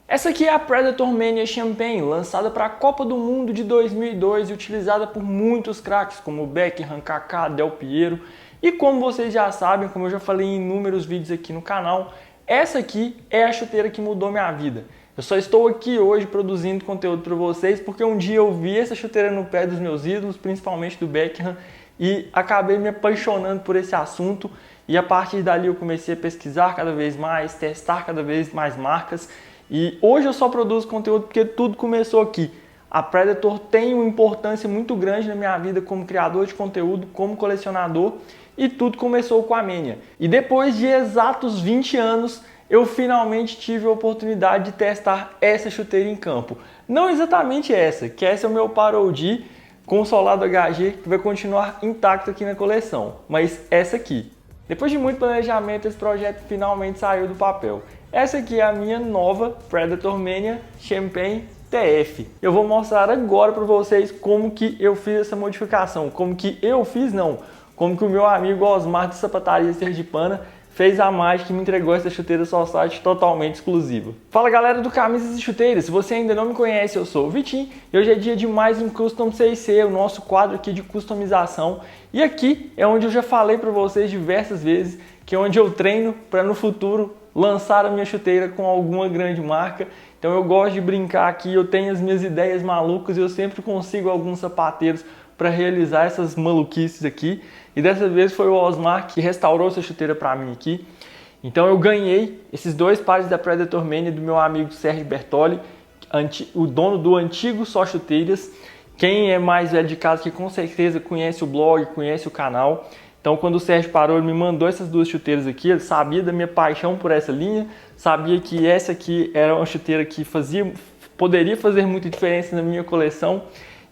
Essa aqui é a Predator Mania Champagne, lançada para a Copa do Mundo de 2002 e utilizada por muitos craques como Beckham, Kaká, Del Piero. E como vocês já sabem, como eu já falei em inúmeros vídeos aqui no canal, essa aqui é a chuteira que mudou minha vida. Eu só estou aqui hoje produzindo conteúdo para vocês porque um dia eu vi essa chuteira no pé dos meus ídolos, principalmente do Beckham, e acabei me apaixonando por esse assunto. E a partir dali eu comecei a pesquisar cada vez mais, testar cada vez mais marcas. E hoje eu só produzo conteúdo porque tudo começou aqui. A Predator tem uma importância muito grande na minha vida como criador de conteúdo, como colecionador, e tudo começou com a Mania. E depois de exatos 20 anos, eu finalmente tive a oportunidade de testar essa chuteira em campo. Não exatamente essa, que essa é o meu Par OG com o solado HG, que vai continuar intacto aqui na coleção, mas essa aqui. Depois de muito planejamento, esse projeto finalmente saiu do papel. Essa aqui é a minha nova Predator Mania Champagne TF. Eu vou mostrar agora para vocês como que eu fiz essa modificação. Como que eu fiz, não. Como que o meu amigo Osmar de Sapataria Sergipana fez a mágica e me entregou essa chuteira Society totalmente exclusiva. Fala galera do Camisas e Chuteiras, se você ainda não me conhece, eu sou o Vitinho e hoje é dia de mais um Custom 6C, o nosso quadro aqui de customização. E aqui é onde eu já falei para vocês diversas vezes, que é onde eu treino para no futuro lançar a minha chuteira com alguma grande marca. Então eu gosto de brincar aqui, eu tenho as minhas ideias malucas e eu sempre consigo alguns sapateiros para realizar essas maluquices aqui. E dessa vez foi o Osmar que restaurou essa chuteira para mim aqui. Então eu ganhei esses dois pares da Predator Mania do meu amigo Sérgio Bertoli, o dono do antigo Só Chuteiras. Quem é mais velho de casa que com certeza conhece o blog, conhece o canal. Então quando o Sérgio parou, ele me mandou essas duas chuteiras aqui, ele sabia da minha paixão por essa linha, sabia que essa aqui era uma chuteira que poderia fazer muita diferença na minha coleção,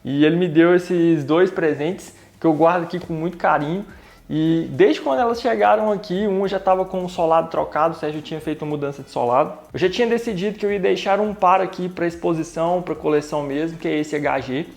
e ele me deu esses dois presentes que eu guardo aqui com muito carinho. E desde quando elas chegaram aqui, uma já estava com o solado trocado, o Sérgio tinha feito uma mudança de solado. Eu já tinha decidido que eu ia deixar um par aqui para exposição, para coleção mesmo, que é esse HG,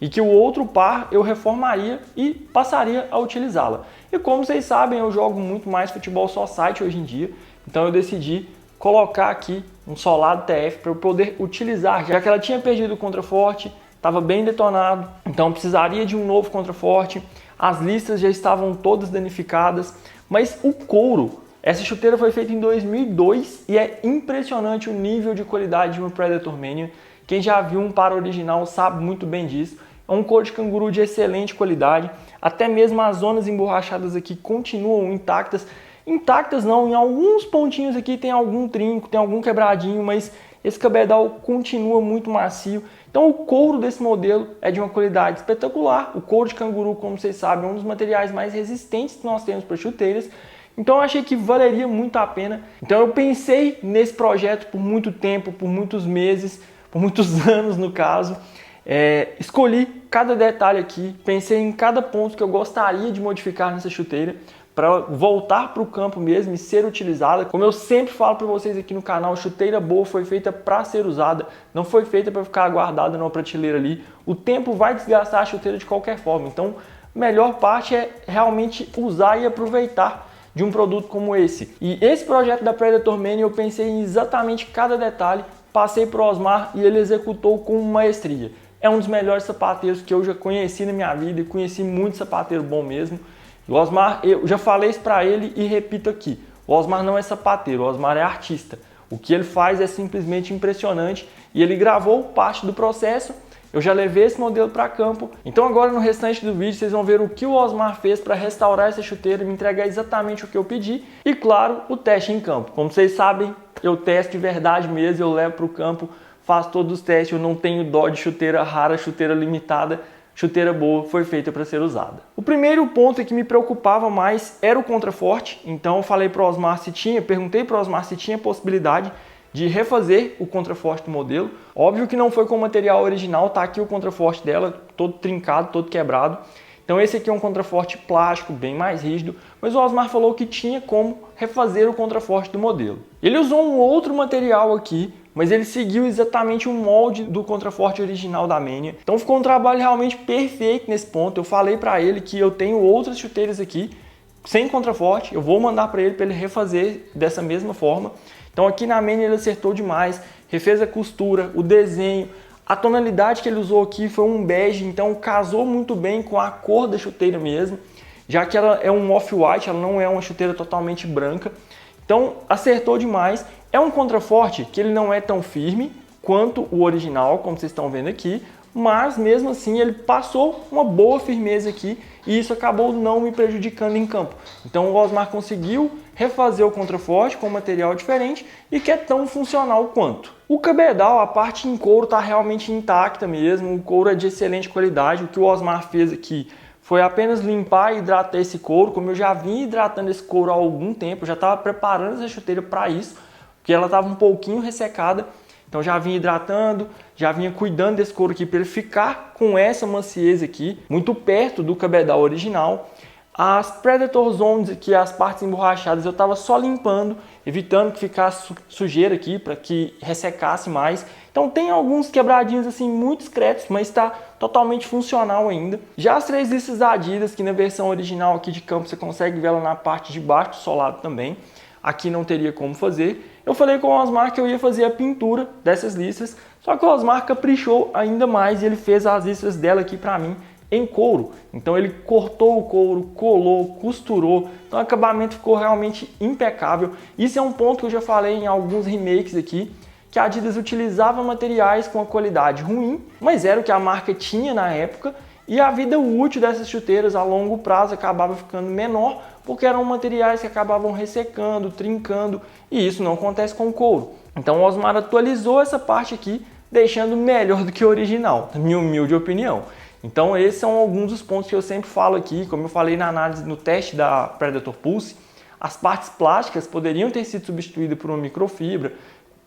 e que o outro par eu reformaria e passaria a utilizá-la. E como vocês sabem, eu jogo muito mais futebol society hoje em dia, então eu decidi colocar aqui um solado TF para eu poder utilizar, já que ela tinha perdido o contraforte, estava bem detonado, então precisaria de um novo contraforte, as listas já estavam todas danificadas, mas o couro, essa chuteira foi feita em 2002 e é impressionante o nível de qualidade de uma Predator Mania. Quem já viu um par original sabe muito bem disso. É um couro de canguru de excelente qualidade, até mesmo as zonas emborrachadas aqui continuam intactas. Intactas não, em alguns pontinhos aqui tem algum trinco, tem algum quebradinho, mas esse cabedal continua muito macio. Então o couro desse modelo é de uma qualidade espetacular. O couro de canguru, como vocês sabem, é um dos materiais mais resistentes que nós temos para chuteiras. Então eu achei que valeria muito a pena. Então eu pensei nesse projeto por muito tempo, por muitos meses, por muitos anos no caso. Escolhi cada detalhe aqui, pensei em cada ponto que eu gostaria de modificar nessa chuteira para voltar para o campo mesmo e ser utilizada. Como eu sempre falo para vocês aqui no canal, chuteira boa foi feita para ser usada, não foi feita para ficar guardada numa prateleira ali. O tempo vai desgastar a chuteira de qualquer forma, então a melhor parte é realmente usar e aproveitar de um produto como esse. E esse projeto da Predator Mania eu pensei em exatamente cada detalhe, passei para o Osmar e ele executou com maestria. É um dos melhores sapateiros que eu já conheci na minha vida e conheci muito sapateiro bom mesmo. O Osmar, eu já falei isso para ele e repito aqui, o Osmar não é sapateiro, o Osmar é artista. O que ele faz é simplesmente impressionante e ele gravou parte do processo. Eu já levei esse modelo para campo, então agora no restante do vídeo vocês vão ver o que o Osmar fez para restaurar essa chuteira e me entregar exatamente o que eu pedi e claro, o teste em campo. Como vocês sabem, eu testo de verdade mesmo, eu levo para o campo, faço todos os testes, eu não tenho dó de chuteira rara, chuteira limitada, chuteira boa foi feita para ser usada. O primeiro ponto que me preocupava mais era o contraforte, então eu falei para o Osmar se tinha, perguntei para o Osmar se tinha possibilidade de refazer o contraforte do modelo. Óbvio que não foi com o material original, tá aqui o contraforte dela, todo trincado, todo quebrado. Então esse aqui é um contraforte plástico, bem mais rígido, mas o Osmar falou que tinha como refazer o contraforte do modelo. Ele usou um outro material aqui, mas ele seguiu exatamente o molde do contraforte original da Mania. Então ficou um trabalho realmente perfeito nesse ponto. Eu falei para ele que eu tenho outras chuteiras aqui, sem contraforte, eu vou mandar para ele refazer dessa mesma forma. Então aqui na Mania ele acertou demais. refez a costura, o desenho, a tonalidade que ele usou aqui foi um bege, então casou muito bem com a cor da chuteira mesmo, já que ela é um off-white, ela não é uma chuteira totalmente branca. Então acertou demais. É um contraforte que ele não é tão firme quanto o original, como vocês estão vendo aqui, mas mesmo assim ele passou uma boa firmeza aqui e isso acabou não me prejudicando em campo. Então o Osmar conseguiu refazer o contraforte com um material diferente e que é tão funcional quanto. O cabedal, a parte em couro está realmente intacta mesmo, o couro é de excelente qualidade. O que o Osmar fez aqui foi apenas limpar e hidratar esse couro, como eu já vinha hidratando esse couro há algum tempo, eu já estava preparando essa chuteira para isso, porque ela estava um pouquinho ressecada. Então já vinha hidratando, já vinha cuidando desse couro aqui para ele ficar com essa maciez aqui, muito perto do cabedal original. As Predator Zones aqui, as partes emborrachadas, eu estava só limpando, evitando que ficasse sujeira aqui, para que ressecasse mais. Então tem alguns quebradinhos assim muito discretos, mas está totalmente funcional ainda. Já as 3 listas da Adidas, que na versão original aqui de campo você consegue ver ela na parte de baixo do solado também. Aqui não teria como fazer. Eu falei com o Osmar que eu ia fazer a pintura dessas listas, só que o Osmar caprichou ainda mais e ele fez as listas dela aqui para mim em couro. Então ele cortou o couro, colou, costurou, então o acabamento ficou realmente impecável. Isso é um ponto que eu já falei em alguns remakes aqui, que a Adidas utilizava materiais com a qualidade ruim, mas era o que a marca tinha na época, e a vida útil dessas chuteiras a longo prazo acabava ficando menor, porque eram materiais que acabavam ressecando, trincando, e isso não acontece com o couro. Então o Osmar atualizou essa parte aqui, deixando melhor do que o original, na minha humilde opinião. Então esses são alguns dos pontos que eu sempre falo aqui, como eu falei na análise, no teste da Predator Pulse, as partes plásticas poderiam ter sido substituídas por uma microfibra.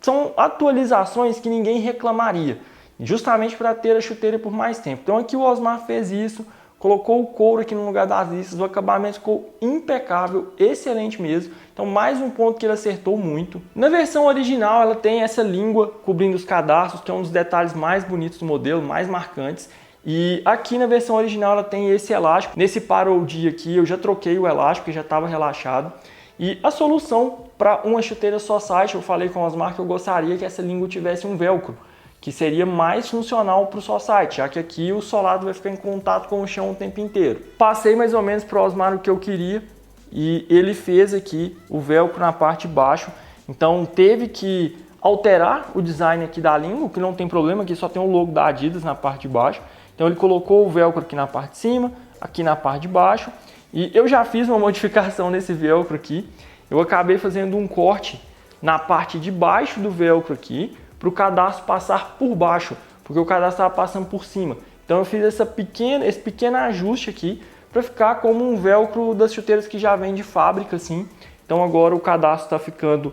São atualizações que ninguém reclamaria, justamente para ter a chuteira por mais tempo. Então aqui o Osmar fez isso, colocou o couro aqui no lugar das listas, o acabamento ficou impecável, excelente mesmo. Então mais um ponto que ele acertou muito. Na versão original ela tem essa língua cobrindo os cadarços, que é um dos detalhes mais bonitos do modelo, mais marcantes. E aqui na versão original ela tem esse elástico. Nesse Parody aqui eu já troquei o elástico, que já estava relaxado. E a solução para uma chuteira só site, eu falei com as marcas que eu gostaria que essa língua tivesse um velcro, que seria mais funcional para o só site, já que aqui o solado vai ficar em contato com o chão o tempo inteiro. Passei mais ou menos para o Osmar o que eu queria e ele fez aqui o velcro na parte de baixo. Então teve que alterar o design aqui da língua, que não tem problema, aqui só tem o logo da Adidas na parte de baixo. Então ele colocou o velcro aqui na parte de cima, aqui na parte de baixo. E eu já fiz uma modificação nesse velcro aqui. Eu acabei fazendo um corte na parte de baixo do velcro aqui, para o cadastro passar por baixo, porque o cadastro estava passando por cima. Então eu fiz esse pequeno ajuste aqui, para ficar como um velcro das chuteiras que já vem de fábrica, assim. Então agora o cadastro está ficando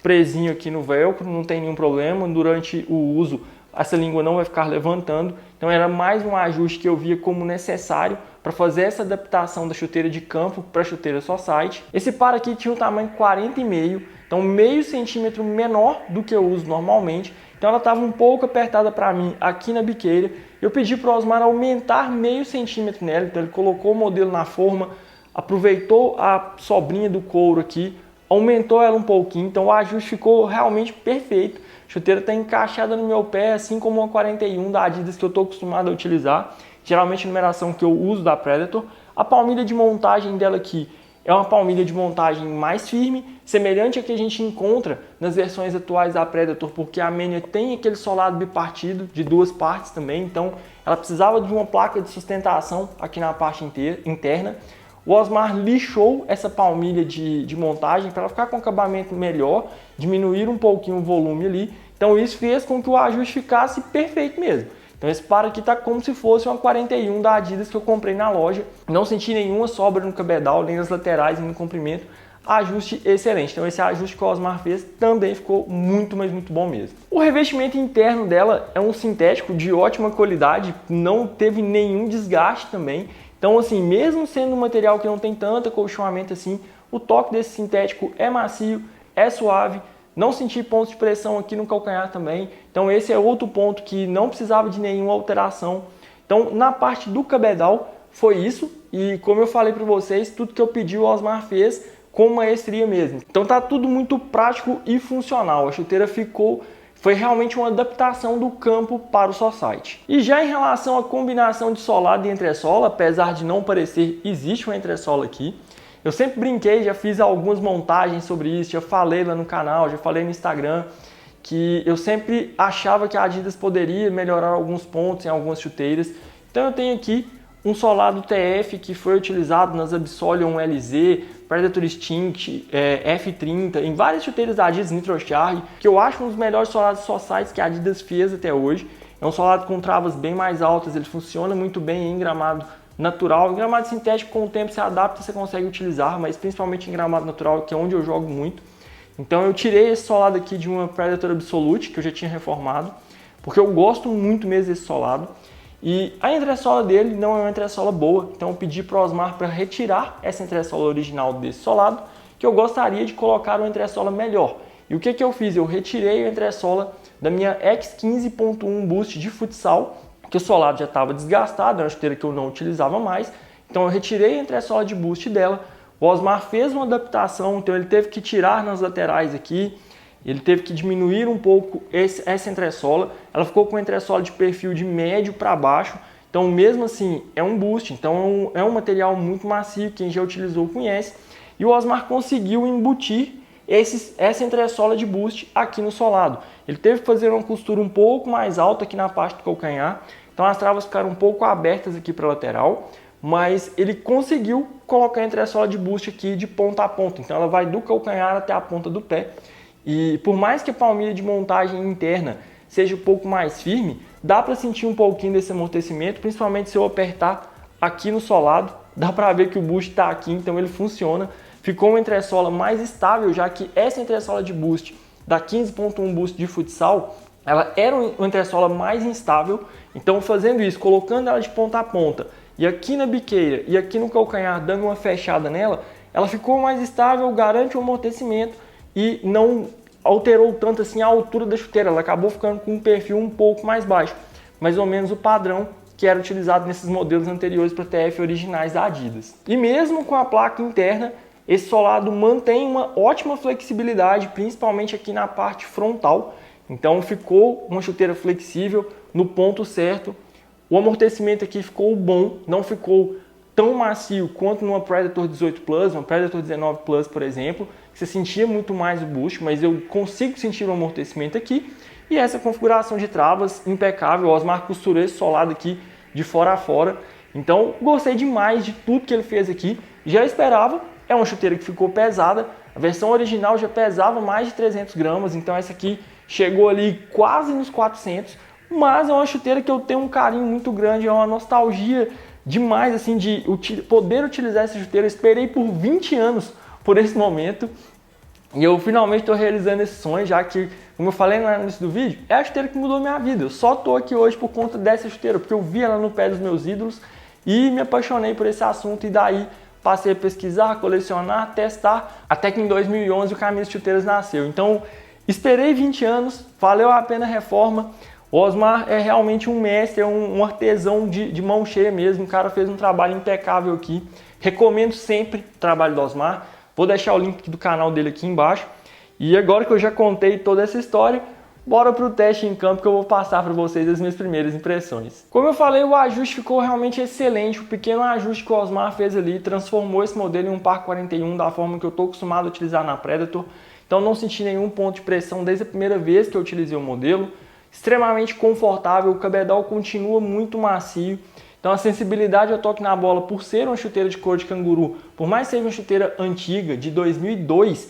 presinho aqui no velcro, não tem nenhum problema. Durante o uso, essa língua não vai ficar levantando. Então era mais um ajuste que eu via como necessário para fazer essa adaptação da chuteira de campo para a chuteira só site. Esse par aqui tinha um tamanho 40,5, então meio centímetro menor do que eu uso normalmente. Então ela estava um pouco apertada para mim aqui na biqueira. Eu pedi para o Osmar aumentar meio centímetro nela, então ele colocou o modelo na forma, aproveitou a sobrinha do couro aqui, aumentou ela um pouquinho, então o ajuste ficou realmente perfeito. A chuteira está encaixada no meu pé, assim como uma 41 da Adidas que eu estou acostumado a utilizar. Geralmente a numeração que eu uso da Predator. A palmilha de montagem dela aqui é uma palmilha de montagem mais firme, semelhante à que a gente encontra nas versões atuais da Predator, porque a Mania tem aquele solado bipartido de 2 partes também, então ela precisava de uma placa de sustentação aqui na parte interna. O Osmar lixou essa palmilha de montagem para ela ficar com um acabamento melhor, diminuir um pouquinho o volume ali, então isso fez com que o ajuste ficasse perfeito mesmo. Então esse par aqui tá como se fosse uma 41 da Adidas que eu comprei na loja. Não senti nenhuma sobra no cabedal, nem nas laterais, nem no comprimento. Ajuste excelente. Então esse ajuste que o Osmar fez também ficou muito, mas muito bom mesmo. O revestimento interno dela é um sintético de ótima qualidade, não teve nenhum desgaste também. Então assim, mesmo sendo um material que não tem tanto acolchoamento assim, o toque desse sintético é macio, é suave. Não senti pontos de pressão aqui no calcanhar também. Então esse é outro ponto que não precisava de nenhuma alteração. Então na parte do cabedal foi isso. E como eu falei para vocês, tudo que eu pedi o Osmar fez com maestria mesmo. Então tá tudo muito prático e funcional. A chuteira ficou foi realmente uma adaptação do campo para o society. E já em relação à combinação de solado e entressola, apesar de não parecer, existe uma entressola aqui. Eu sempre brinquei, já fiz algumas montagens sobre isso, já falei lá no canal, já falei no Instagram, que eu sempre achava que a Adidas poderia melhorar alguns pontos em algumas chuteiras. Então eu tenho aqui um solado TF que foi utilizado nas Absolion LZ, Predator Instinct, F30, em várias chuteiras da Adidas Nitrocharge, que eu acho um dos melhores solados societies que a Adidas fez até hoje. É um solado com travas bem mais altas, ele funciona muito bem em gramado natural. Em gramado sintético, com o tempo você adapta, você consegue utilizar, mas principalmente em gramado natural, que é onde eu jogo muito. Então eu tirei esse solado aqui de uma Predator Absolute, que eu já tinha reformado, porque eu gosto muito mesmo desse solado. E a entressola dele não é uma entressola boa, então eu pedi para o Osmar para retirar essa entressola original desse solado, que eu gostaria de colocar uma entressola melhor. E o que eu fiz? Eu retirei a entressola da minha X15.1 Boost de futsal, que o solado já estava desgastado, era uma chuteira que eu não utilizava mais, então eu retirei a entressola de boost dela. O Osmar fez uma adaptação, então ele teve que tirar nas laterais aqui, ele teve que diminuir um pouco essa entressola, ela ficou com a entressola de perfil de médio para baixo, então mesmo assim é um boost, então é um material muito macio, quem já utilizou conhece, e o Osmar conseguiu embutir essa entressola de boost aqui no solado. Ele teve que fazer uma costura um pouco mais alta aqui na parte do calcanhar, então as travas ficaram um pouco abertas aqui para a lateral, mas ele conseguiu colocar a entressola de boost aqui de ponta a ponta, então ela vai do calcanhar até a ponta do pé. E por mais que a palmilha de montagem interna seja um pouco mais firme, dá para sentir um pouquinho desse amortecimento, principalmente se eu apertar aqui no solado, dá para ver que o boost está aqui, então ele funciona. Ficou uma entressola mais estável, já que essa entressola de boost da 15.1 Boost de futsal, ela era uma entressola mais instável, então fazendo isso, colocando ela de ponta a ponta, e aqui na biqueira e aqui no calcanhar dando uma fechada nela, ela ficou mais estável, garante o amortecimento e não alterou tanto assim a altura da chuteira, ela acabou ficando com um perfil um pouco mais baixo, mais ou menos o padrão que era utilizado nesses modelos anteriores para TF originais da Adidas. E mesmo com a placa interna, esse solado mantém uma ótima flexibilidade, principalmente aqui na parte frontal, então ficou uma chuteira flexível no ponto certo. O amortecimento aqui ficou bom, não ficou tão macio quanto numa Predator 18 Plus, uma Predator 19 Plus, por exemplo, que você sentia muito mais o boost, mas eu consigo sentir o amortecimento aqui. E essa configuração de travas impecável, o Osmar costurou esse solado aqui de fora a fora. Então gostei demais de tudo que ele fez aqui, já esperava, é uma chuteira que ficou pesada, a versão original já pesava mais de 300 gramas, então essa aqui chegou ali quase nos 400, mas é uma chuteira que eu tenho um carinho muito grande, é uma nostalgia demais assim de poder utilizar essa chuteira. Eu esperei por 20 anos por esse momento e eu finalmente estou realizando esse sonho, já que, como eu falei no início do vídeo, é a chuteira que mudou minha vida. Eu só estou aqui hoje por conta dessa chuteira, porque eu vi ela no pé dos meus ídolos e me apaixonei por esse assunto, e daí passei a pesquisar, colecionar, testar, até que em 2011 o Camisa de Chuteiras nasceu. Então esperei 20 anos, valeu a pena a reforma. O Osmar é realmente um mestre, é um artesão de mão cheia mesmo, o cara fez um trabalho impecável aqui. Recomendo sempre o trabalho do Osmar, vou deixar o link do canal dele aqui embaixo. E agora que eu já contei toda essa história, bora para o teste em campo que eu vou passar para vocês as minhas primeiras impressões. Como eu falei, o ajuste ficou realmente excelente, o pequeno ajuste que o Osmar fez ali transformou esse modelo em um Par 41 da forma que eu estou acostumado a utilizar na Predator. Então não senti nenhum ponto de pressão desde a primeira vez que eu utilizei o modelo. Extremamente confortável, o cabedal continua muito macio, então a sensibilidade ao toque na bola, por ser uma chuteira de couro de canguru, por mais que seja uma chuteira antiga, de 2002,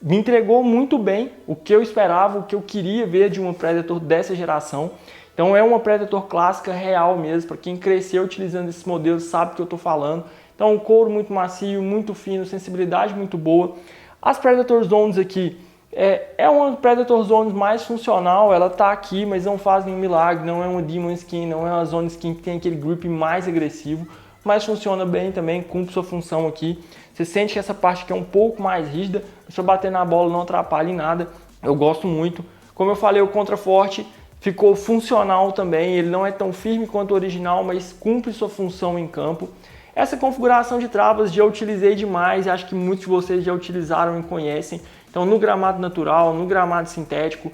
me entregou muito bem o que eu esperava, o que eu queria ver de uma Predator dessa geração. Então é uma Predator clássica real mesmo, para quem cresceu utilizando esse modelo sabe o que eu estou falando. Então um couro muito macio, muito fino, sensibilidade muito boa. As Predator Zones aqui, é uma Predator Zones mais funcional, ela tá aqui, mas não faz nenhum milagre, não é uma Demon Skin, não é uma Zone Skin que tem aquele grip mais agressivo, mas funciona bem também, cumpre sua função aqui. Você sente que essa parte aqui é um pouco mais rígida, se eu bater na bola não atrapalha em nada, eu gosto muito. Como eu falei, o contraforte ficou funcional também, ele não é tão firme quanto o original, mas cumpre sua função em campo. Essa configuração de travas já utilizei demais, acho que muitos de vocês já utilizaram e conhecem. Então no gramado natural, no gramado sintético,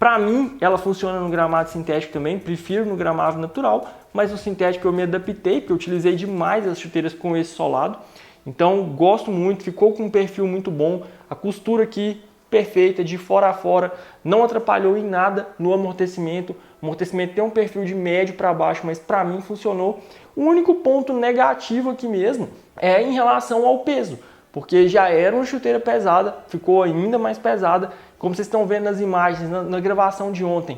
Para mim, ela funciona no gramado sintético também, prefiro no gramado natural, mas no sintético eu me adaptei, porque eu utilizei demais as chuteiras com esse solado. Então, gosto muito, ficou com um perfil muito bom, a costura aqui perfeita, de fora a fora, não atrapalhou em nada no amortecimento. O amortecimento tem um perfil de médio para baixo, mas para mim funcionou. O único ponto negativo aqui mesmo é em relação ao peso, porque já era uma chuteira pesada, ficou ainda mais pesada, como vocês estão vendo nas imagens, na gravação de ontem.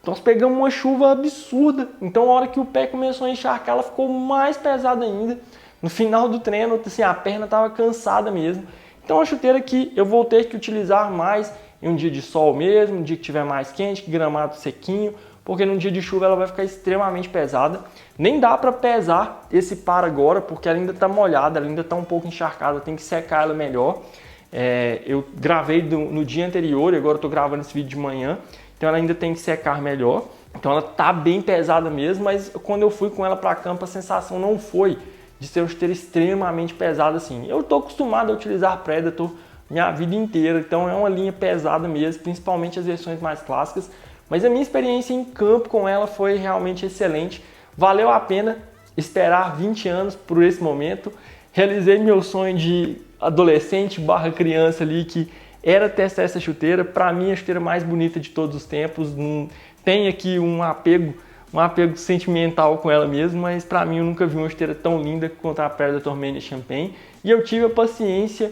Nós pegamos uma chuva absurda, então a hora que o pé começou a encharcar, ela ficou mais pesada ainda. No final do treino, assim, a perna estava cansada mesmo. Então é uma chuteira que eu vou ter que utilizar mais em um dia de sol mesmo, um dia que tiver mais quente, que gramado sequinho, porque num dia de chuva ela vai ficar extremamente pesada. Nem dá para pesar esse par agora, porque ela ainda está molhada, ela ainda está um pouco encharcada, tem que secar ela melhor. Eu gravei no dia anterior e agora estou gravando esse vídeo de manhã, então ela ainda tem que secar melhor. Então ela tá bem pesada mesmo, mas quando eu fui com ela para campo a sensação não foi de ser uma chuteira extremamente pesada assim. Eu estou acostumado a utilizar Predator minha vida inteira, então é uma linha pesada mesmo, principalmente as versões mais clássicas. Mas a minha experiência em campo com ela foi realmente excelente. Valeu a pena esperar 20 anos por esse momento. Realizei meu sonho de adolescente / criança ali, que era testar essa chuteira. Para mim, a chuteira mais bonita de todos os tempos. Tem aqui um apego sentimental com ela mesmo, mas para mim eu nunca vi uma chuteira tão linda quanto a Predator Mania Champagne. E eu tive a paciência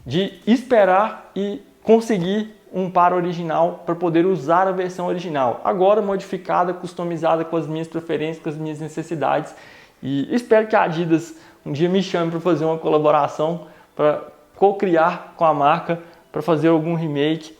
de esperar e conseguir um par original para poder usar a versão original. Agora modificada, customizada com as minhas preferências, com as minhas necessidades. E espero que a Adidas um dia me chame para fazer uma colaboração, para co-criar com a marca, para fazer algum remake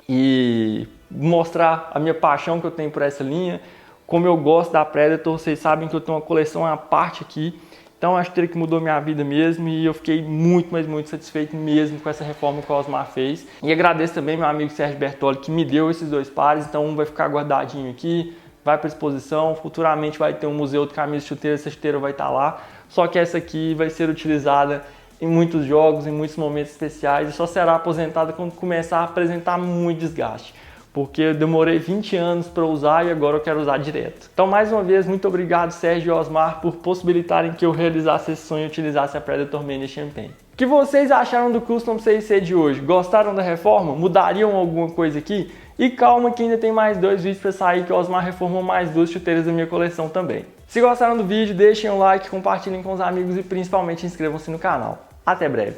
e mostrar a minha paixão que eu tenho por essa linha, como eu gosto da Predator. Vocês sabem que eu tenho uma coleção à parte aqui, então é uma chuteira que mudou minha vida mesmo e eu fiquei muito, mas muito satisfeito mesmo com essa reforma que o Osmar fez. E agradeço também meu amigo Sérgio Bertoli que me deu esses dois pares, então um vai ficar guardadinho aqui, vai para exposição, futuramente vai ter um museu de camisas de chuteira, essa chuteira vai estar lá, só que essa aqui vai ser utilizada em muitos jogos, em muitos momentos especiais e só será aposentada quando começar a apresentar muito desgaste, porque eu demorei 20 anos para usar e agora eu quero usar direto. Então, mais uma vez, muito obrigado Sérgio e Osmar por possibilitarem que eu realizasse esse sonho e utilizasse a Predator Mania Champagne. O que vocês acharam do Custom 6C de hoje? Gostaram da reforma? Mudariam alguma coisa aqui? E calma que ainda tem mais 2 vídeos para sair, que o Osmar reformou mais 2 chuteiras da minha coleção também. Se gostaram do vídeo, deixem um like, compartilhem com os amigos e principalmente inscrevam-se no canal. Até breve!